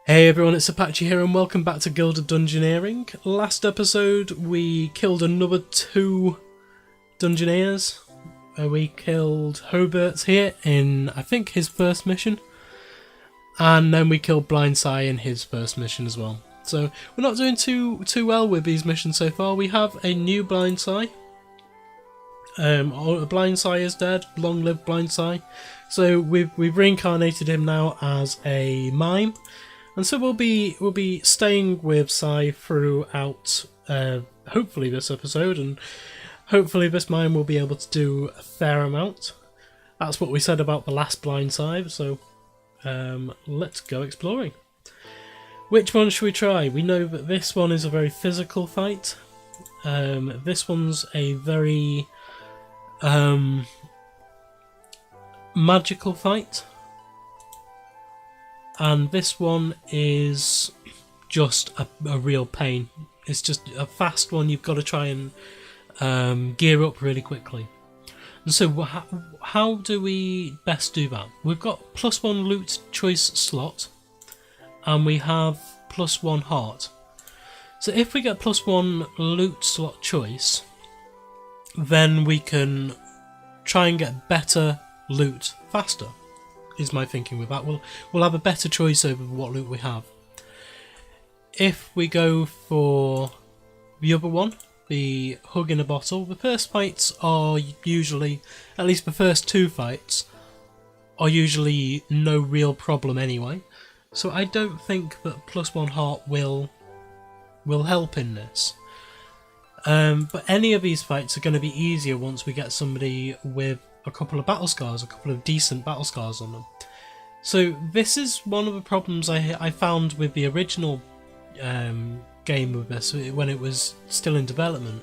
Hey everyone, it's Apache here and welcome back to Gilded Dungeoneering. Last episode we killed another two Dungeoneers. We killed Hobart here in, I think, his first mission. And then we killed Blindseye in his first mission as well. So we're not doing too well with these missions so far. We have a new Blindseye. Blindseye is dead. Long live Blindseye. So we've reincarnated him now as a mime. And so we'll be staying with Sai throughout hopefully this episode, and hopefully this mime will be able to do a fair amount. That's what we said about the last Blindseye, so let's go exploring. Which one should we try? We know that this one is a very physical fight. This one's a very magical fight. And this one is just a real pain. It's just a fast one. You've got to try and gear up really quickly. And so how do we best do that? We've got +1 loot choice slot, and we have +1 heart. So if we get +1 loot slot choice, then we can try and get better loot faster. Is my thinking with that. We'll have a better choice over what loot we have. If we go for the other one, the hug in a bottle, the first fights are usually, at least the first two fights, are usually no real problem anyway. So I don't think that +1 heart will help in this. But any of these fights are going to be easier once we get somebody with a couple of battle scars, a couple of decent battle scars on them. So this is one of the problems I found with the original game with this, when it was still in development,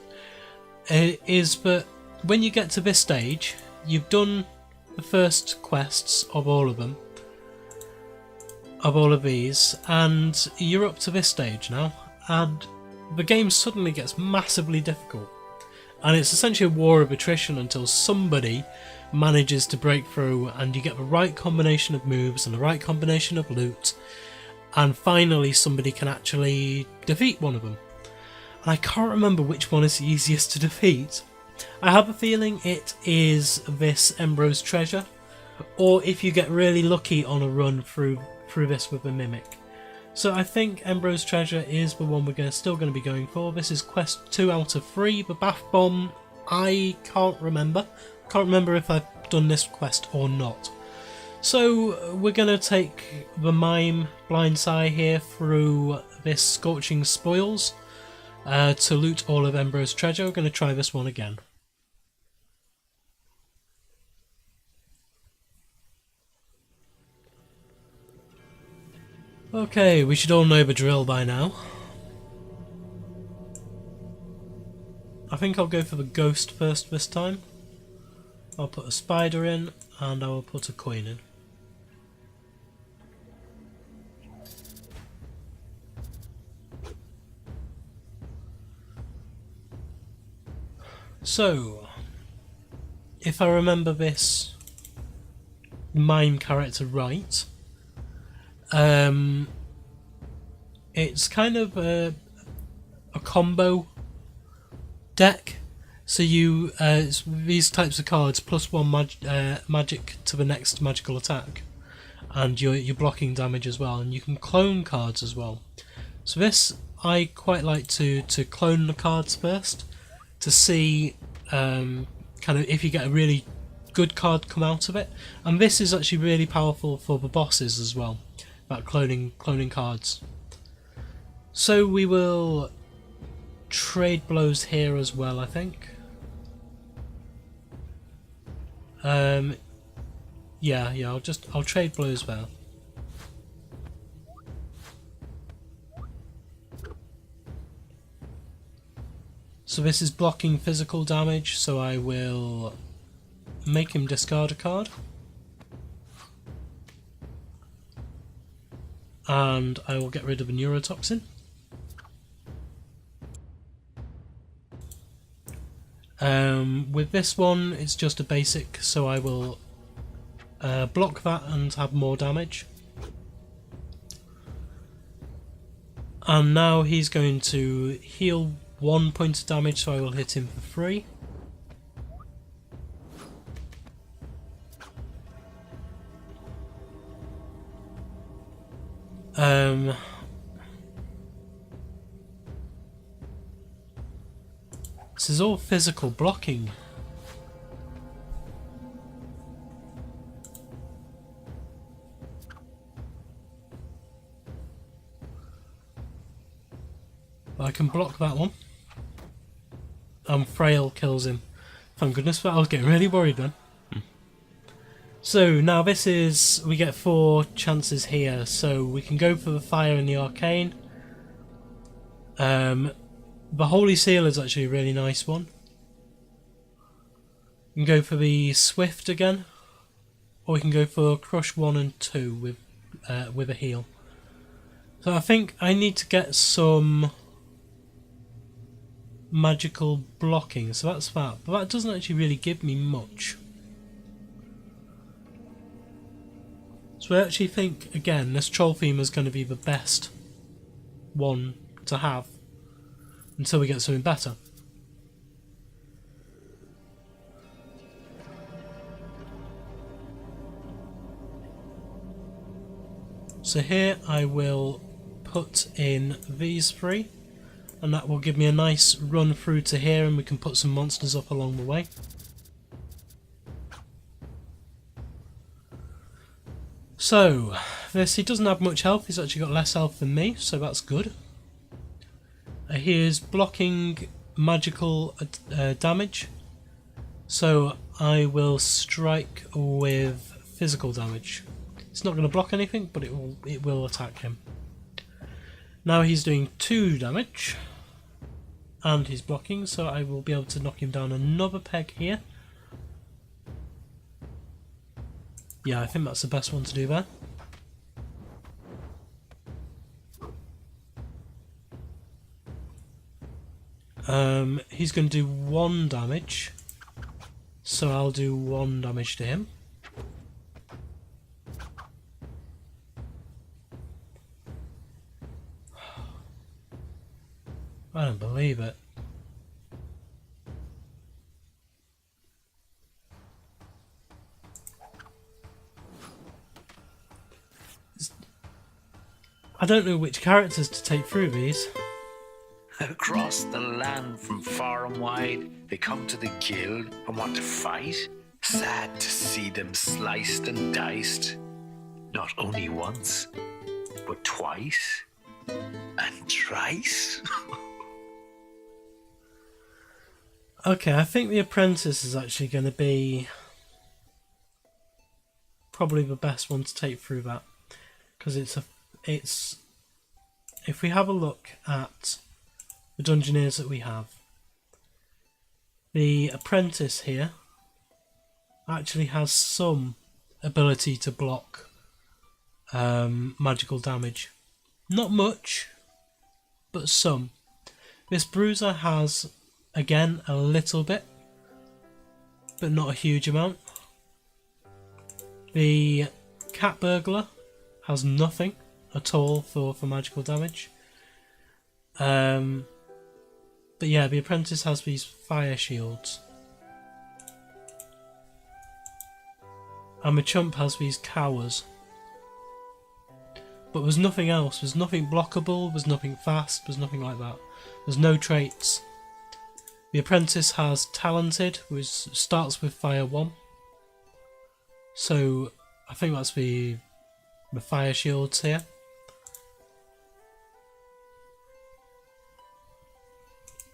is that when you get to this stage, you've done the first quests of all of them, of all of these, and you're up to this stage now, and the game suddenly gets massively difficult. And it's essentially a war of attrition until somebody manages to break through and you get the right combination of moves and the right combination of loot, and finally somebody can actually defeat one of them. And I can't remember which one is the easiest to defeat. I have a feeling it is this Embro's Treasure, or if you get really lucky on a run through this with a mimic. So I think Embro's Treasure is the one we're still going to be going for. This is quest 2 out of 3. The Bath Bomb, I can't remember. Can't remember if I've done this quest or not. So we're going to take the mime Blindseye here through this Scorching Spoils to loot all of Embro's Treasure. We're going to try this one again. Okay, we should all know the drill by now. I think I'll go for the ghost first this time. I'll put a spider in and I will put a coin in. So, if I remember this mime character right, it's kind of a combo deck. So you these types of cards +1 magic to the next magical attack, and you're blocking damage as well, and you can clone cards as well. So this, I quite like to clone the cards first to see kind of if you get a really good card come out of it, and this is actually really powerful for the bosses as well. About cloning cards. So we will trade blows here as well, I think. Yeah, I'll trade blows there. So this is blocking physical damage, so I will make him discard a card. And I will get rid of a neurotoxin. With this one, it's just a basic, so I will block that and have more damage. And now he's going to heal 1 point of damage, so I will hit him for free. This is all physical blocking. I can block that one. And Frail kills him. Thank goodness for that. I was getting really worried then. So now this is, we get 4 chances here. So we can go for the Fire and the Arcane. The Holy Seal is actually a really nice one. We can go for the Swift again. Or we can go for Crush 1 and 2 with a heal. So I think I need to get some magical blocking, so that's that. But that doesn't actually really give me much. So I actually think, again, this Troll theme is going to be the best one to have until we get something better. So here I will put in these 3, and that will give me a nice run through to here, and we can put some monsters up along the way. So, this, he doesn't have much health, he's actually got less health than me, so that's good. He is blocking magical damage, so I will strike with physical damage. It's not going to block anything, but it will attack him. Now he's doing 2 damage, and he's blocking, so I will be able to knock him down another peg here. Yeah, I think that's the best one to do there. He's going to do 1 damage, so I'll do 1 damage to him. I don't believe it. I don't know which characters to take through these. Across the land from far and wide, they come to the guild and want to fight. Sad to see them sliced and diced. Not only once, but twice and thrice. Okay, I think the Apprentice is actually going to be probably the best one to take through that, because it's if we have a look at the Dungeoneers that we have, the Apprentice here actually has some ability to block magical damage. Not much, but some. This Bruiser has, again, a little bit, but not a huge amount. The Cat Burglar has nothing at all for magical damage. But yeah, the Apprentice has these fire shields. And the Chump has these cowers. But there's nothing else. There's nothing blockable, there's nothing fast, there's nothing like that. There's no traits. The Apprentice has Talented, which starts with Fire 1. So I think that's the fire shields here.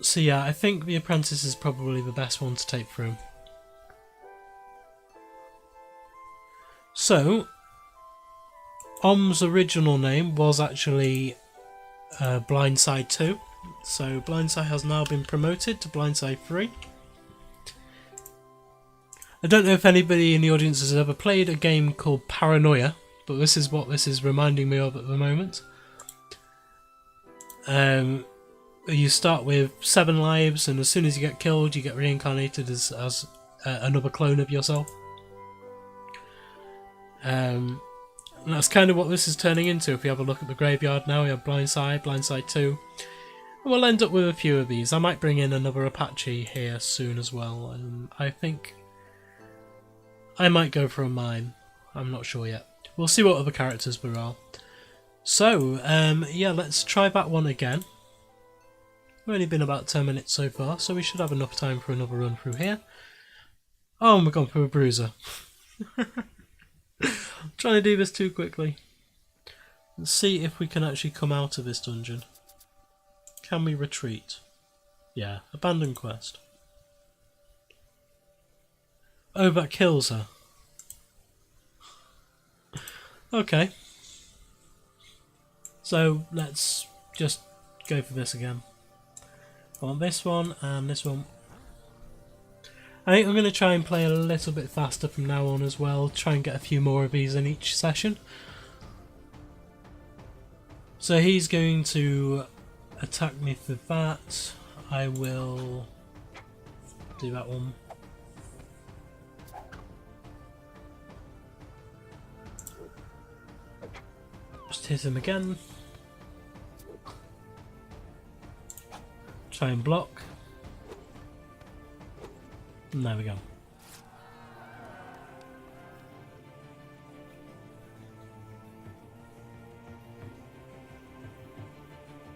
So yeah, I think the Apprentice is probably the best one to take through. So, Om's original name was actually Blindside 2. So Blindside has now been promoted to Blindside 3. I don't know if anybody in the audience has ever played a game called Paranoia, but this is what this is reminding me of at the moment. You start with 7 lives, and as soon as you get killed, you get reincarnated as another clone of yourself. And that's kind of what this is turning into. If we have a look at the graveyard now, we have Blindside, Blindside 2. And we'll end up with a few of these. I might bring in another Apache here soon as well. I think I might go for a mine. I'm not sure yet. We'll see what other characters there are. So, yeah, let's try that one again. We've only been about 10 minutes so far, so we should have enough time for another run through here. Oh, and we've gone through a bruiser. I'm trying to do this too quickly. Let's see if we can actually come out of this dungeon. Can we retreat? Yeah, abandon quest. Oh, that kills her. Okay. So let's just go for this again. I want this one and this one. I think I'm going to try and play a little bit faster from now on as well. Try and get a few more of these in each session. So he's going to attack me for that. I will do that one. Just hit him again. Try and block. And there we go.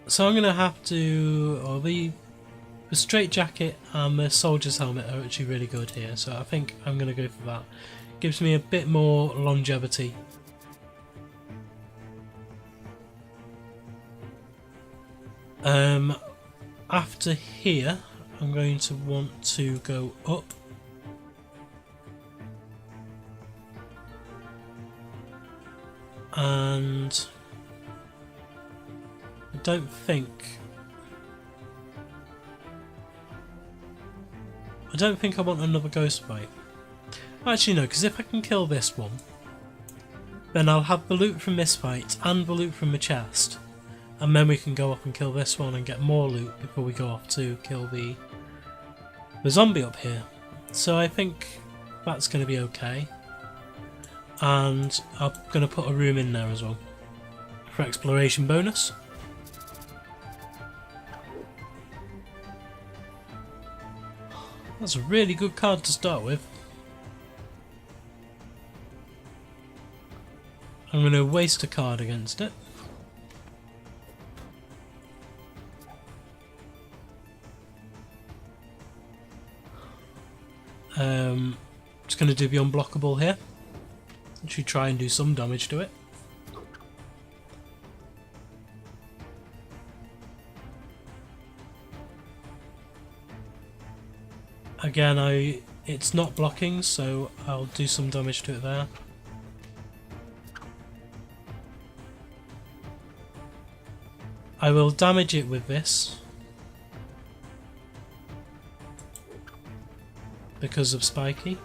So I'm going to have to... Or the straight jacket and the soldier's helmet are actually really good here. So I think I'm going to go for that. Gives me a bit more longevity. After here, I'm going to want to go up. And I don't think I want another ghost bite. Actually no, because if I can kill this one, then I'll have the loot from this fight and the loot from the chest. And then we can go off and kill this one and get more loot before we go off to kill the zombie up here. So I think that's going to be okay. And I'm going to put a room in there as well for exploration bonus. That's a really good card to start with. I'm going to waste a card against it. Just going to do the unblockable here. Actually try and do some damage to it. Again, it's not blocking, so I'll do some damage to it there. I will damage it with this. Because of Spiky.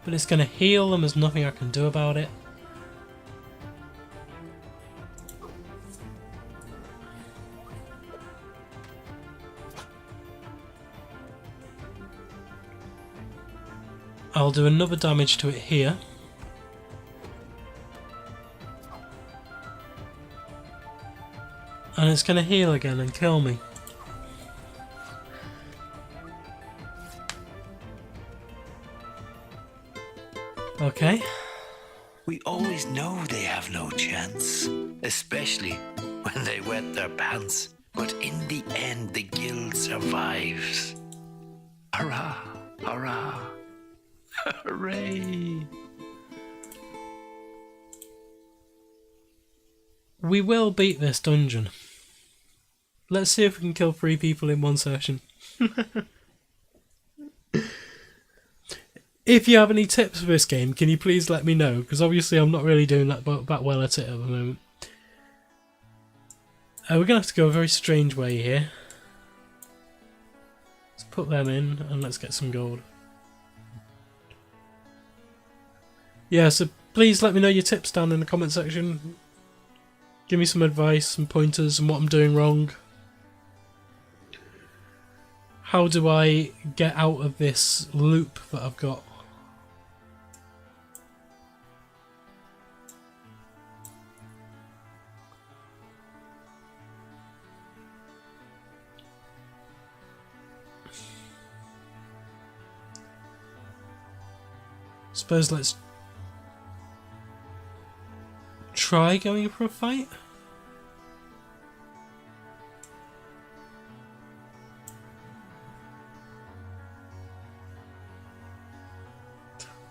But it's going to heal them, there's nothing I can do about it. I'll do another damage to it here. And it's going to heal again and kill me. Okay. We always know they have no chance, especially when they wet their pants. But in the end, the guild survives. Hurrah! Hurrah! Hooray! We will beat this dungeon. Let's see if we can kill 3 people in one session. If you have any tips for this game, can you please let me know? Because obviously I'm not really doing that well at it at the moment. We're going to have to go a very strange way here. Let's put them in and let's get some gold. Yeah, so please let me know your tips down in the comment section. Give me some advice, some pointers on what I'm doing wrong. How do I get out of this loop that I've got? Suppose let's try going for a fight.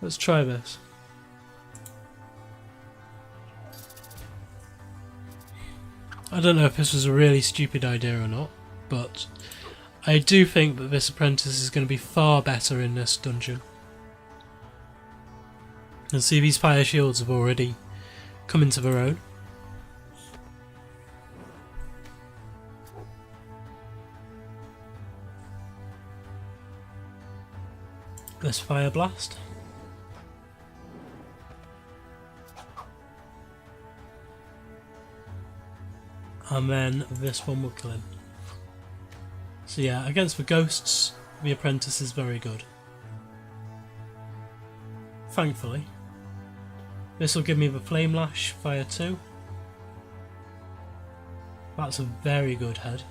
Let's try this. I don't know if this was a really stupid idea or not, but I do think that this apprentice is going to be far better in this dungeon. And see, these fire shields have already come into their own. Let's fire blast. And then this one will kill him. So yeah, against the ghosts, the apprentice is very good. Thankfully. This will give me the flame lash, fire 2. That's a very good head.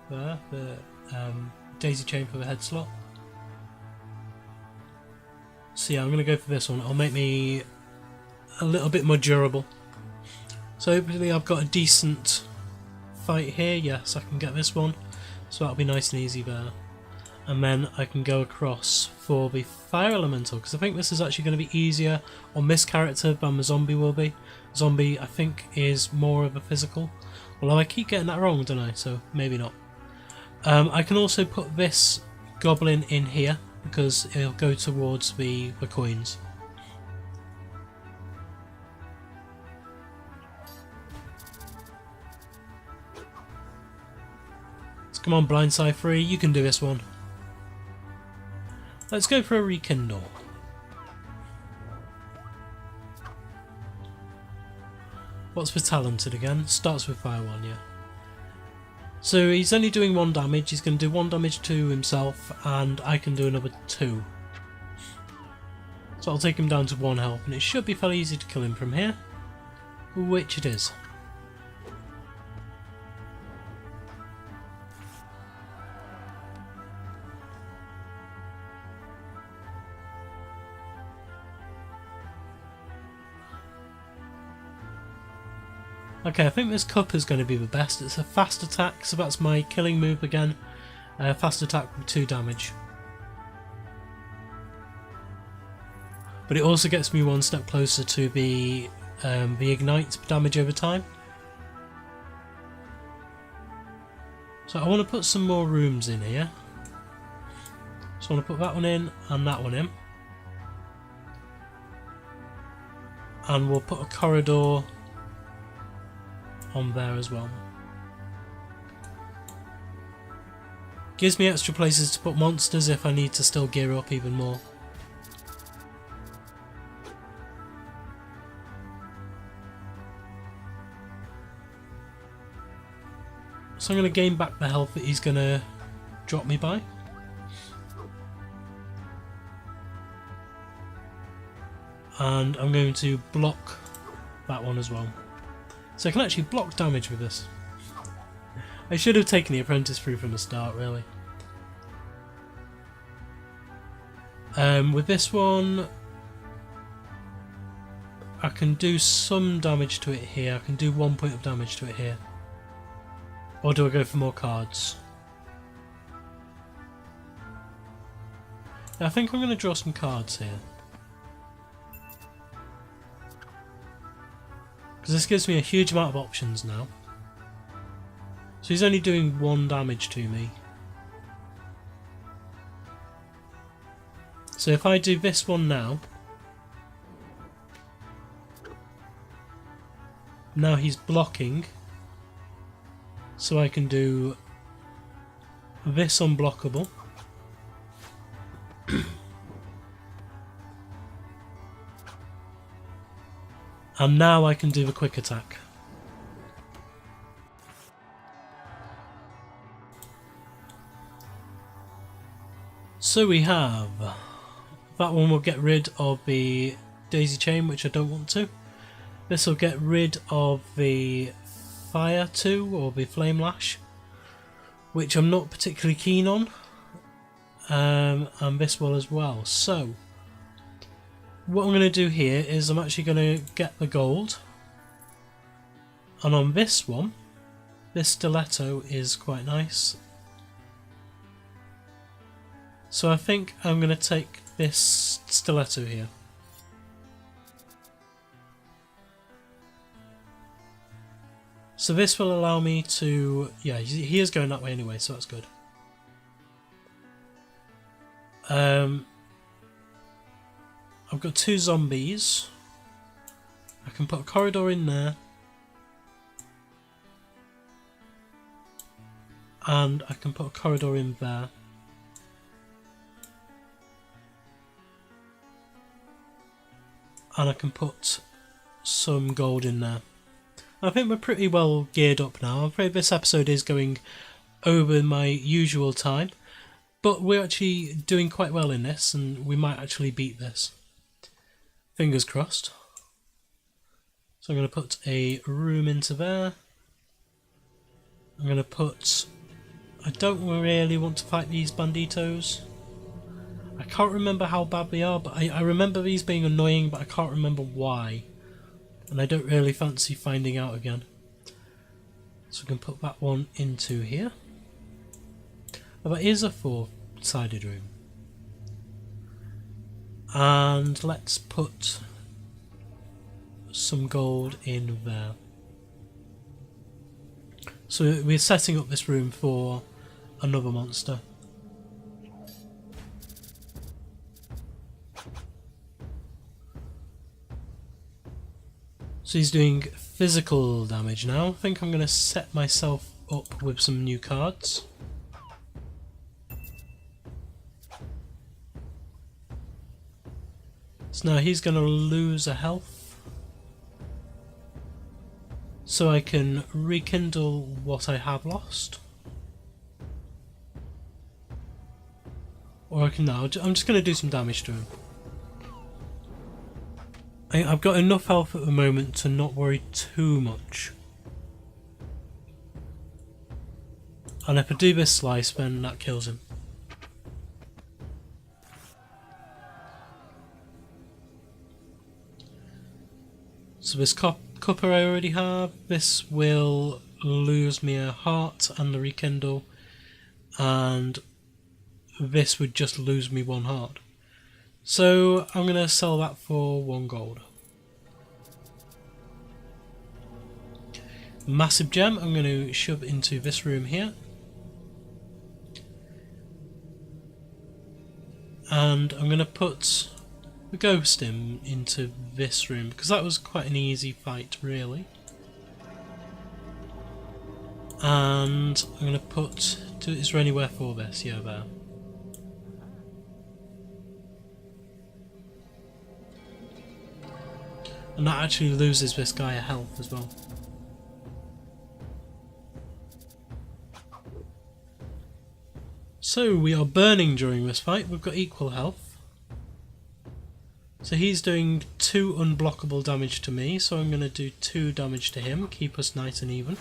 There, the daisy chain for the head slot. So yeah, I'm going to go for this one. It'll make me a little bit more durable. So hopefully I've got a decent fight here. Yes, I can get this one. So that'll be nice and easy there. And then I can go across for the fire elemental, because I think this is actually going to be easier on this character than the zombie will be. Zombie, I think, is more of a physical. Although I keep getting that wrong, don't I? So maybe not. I can also put this goblin in here, because it'll go towards the coins. So come on, blindside 3, you can do this one. Let's go for a rekindle. What's for talented again? Starts with fire 1, yeah. So he's only doing 1 damage, he's going to do 1 damage to himself, and I can do another 2. So I'll take him down to 1 health, and it should be fairly easy to kill him from here. Which it is. Okay, I think this cup is going to be the best. It's a fast attack, so that's my killing move again. Fast attack with 2 damage. But it also gets me 1 step closer to the ignite damage over time. So I want to put some more rooms in here. So I want to put that one in and that one in. And we'll put a corridor on there as well. Gives me extra places to put monsters if I need to still gear up even more. So I'm going to gain back the health that he's going to drop me by. And I'm going to block that one as well. So I can actually block damage with this. I should have taken the apprentice through from the start, really. With this one, I can do some damage to it here. I can do 1 point of damage to it here. Or do I go for more cards? I think I'm going to draw some cards here. Because this gives me a huge amount of options now. So he's only doing 1 damage to me. So if I do this one now, now he's blocking. So I can do this unblockable. And now I can do the quick attack. So we have that one will get rid of the daisy chain, which I don't want to. This will get rid of the fire 2 or the flame lash, which I'm not particularly keen on. And this will as well. So what I'm going to do here is I'm actually going to get the gold. And on this one, this stiletto is quite nice. So I think I'm going to take this stiletto here. So this will allow me to... yeah, he is going that way anyway, so that's good. I've got 2 zombies. I can put a corridor in there. And I can put a corridor in there. And I can put some gold in there. I think we're pretty well geared up now. I'm afraid this episode is going over my usual time, but we're actually doing quite well in this, and we might actually beat this. Fingers crossed. So I'm going to put a room into there. I'm going to put... I don't really want to fight these banditos. I can't remember how bad they are, but I remember these being annoying, but I can't remember why. And I don't really fancy finding out again. So we can put that one into here. Oh, that is a 4-sided room. And let's put some gold in there. So we're setting up this room for another monster. So he's doing physical damage now. I think I'm going to set myself up with some new cards. So now he's going to lose a health. So I can rekindle what I have lost. Or I can now, I'm just going to do some damage to him. I've got enough health at the moment to not worry too much. And if I do this slice, then that kills him. So this copper I already have. This will lose me a heart and the rekindle. And this would just lose me 1 heart. So I'm going to sell that for 1 gold. Massive gem I'm going to shove into this room here. And I'm going to put the ghost into this room, because that was quite an easy fight really. And I'm going to put... is there anywhere for this? Yeah, there. And that actually loses this guy a health as well. So we are burning during this fight. We've got equal health. So he's doing 2 unblockable damage to me, so I'm going to do 2 damage to him, keep us nice and even.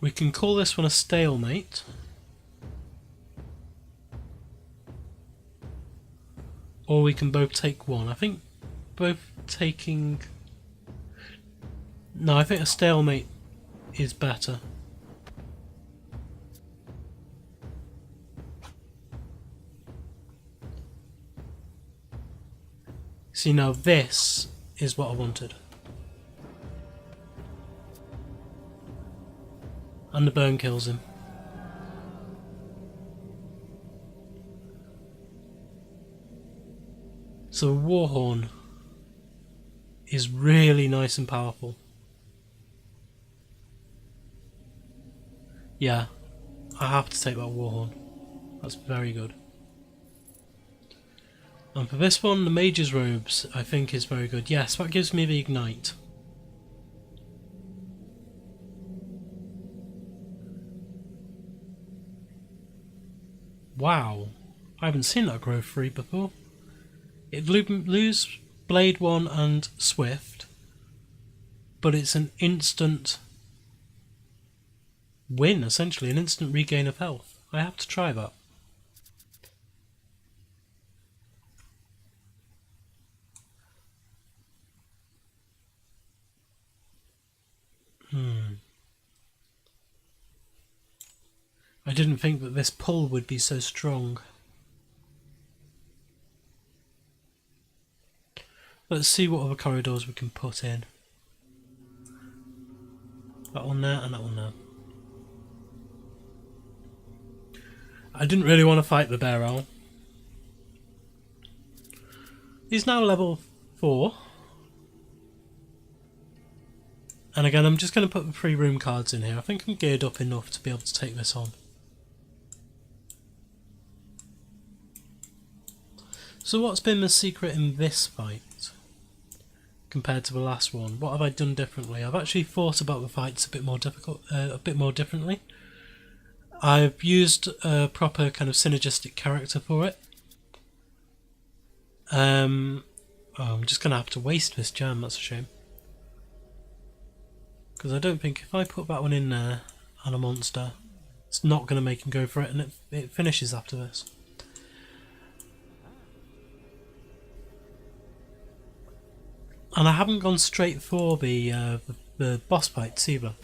We can call this one a stalemate. Or we can both take 1. I think both taking... No, I think a stalemate is better. See, now this is what I wanted. And the burn kills him. So Warhorn is really nice and powerful. Yeah, I have to take that Warhorn. That's very good. And for this one, the Mage's Robes I think is very good. Yes, that gives me the Ignite. Wow, I haven't seen that grow free before. It lose Blade 1 and Swift, but it's an instant win, essentially, an instant regain of health. I have to try that. I didn't think that this pull would be so strong. Let's see what other corridors we can put in. That one there and that one there. I didn't really want to fight the bear owl. He's now level 4. And again, I'm just going to put the 3 room cards in here. I think I'm geared up enough to be able to take this on. So what's been the secret in this fight compared to the last one? What have I done differently? I've actually thought about the fights a bit more differently. I've used a proper kind of synergistic character for it. I'm just going to have to waste this jam, that's a shame. Because I don't think if I put that one in there and a monster, it's not going to make him go for it, and it finishes after this. And I haven't gone straight for the boss fights either.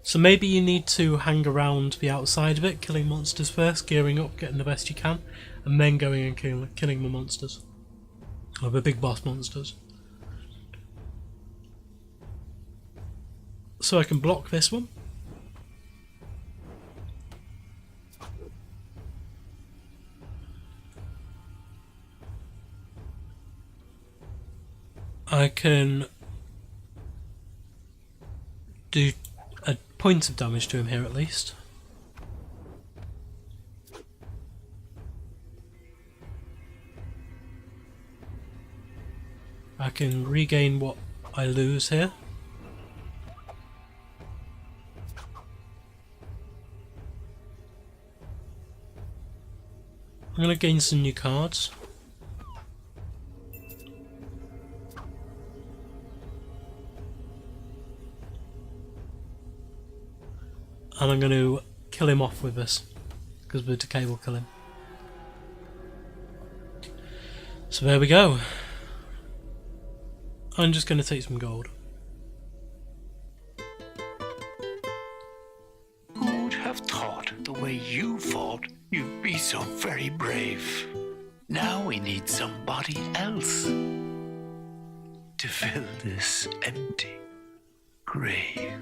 So maybe you need to hang around the outside of it, killing monsters first, gearing up, getting the best you can, and then going and killing the monsters. Or the big boss monsters. So I can block this one. I can do a point of damage to him here at least. I can regain what I lose here. I'm going to gain some new cards. And I'm going to kill him off with this, because the decay will kill him. So there we go. I'm just going to take some gold. Who'd have thought the way you fought, you'd be so very brave? Now we need somebody else to fill this empty grave.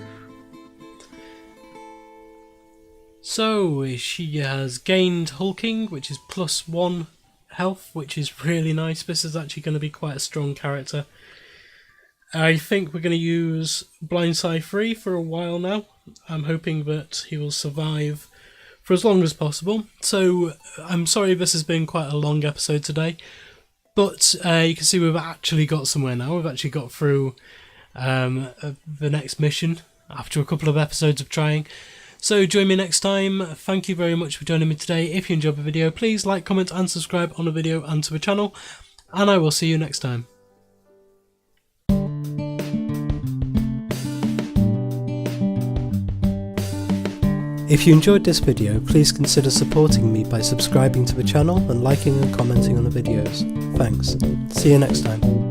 So she has gained hulking, which is +1 health, which is really nice. This is actually going to be quite a strong character. I think we're going to use Blindside 3 for a while now. I'm hoping that he will survive for as long as possible. So I'm sorry this has been quite a long episode today, but you can see we've actually got somewhere now. We've actually got through the next mission after a couple of episodes of trying. So join me next time. Thank you very much for joining me today. If you enjoyed the video, please like, comment and subscribe on the video and to the channel, and I will see you next time. If you enjoyed this video, please consider supporting me by subscribing to the channel and liking and commenting on the videos. Thanks. See you next time.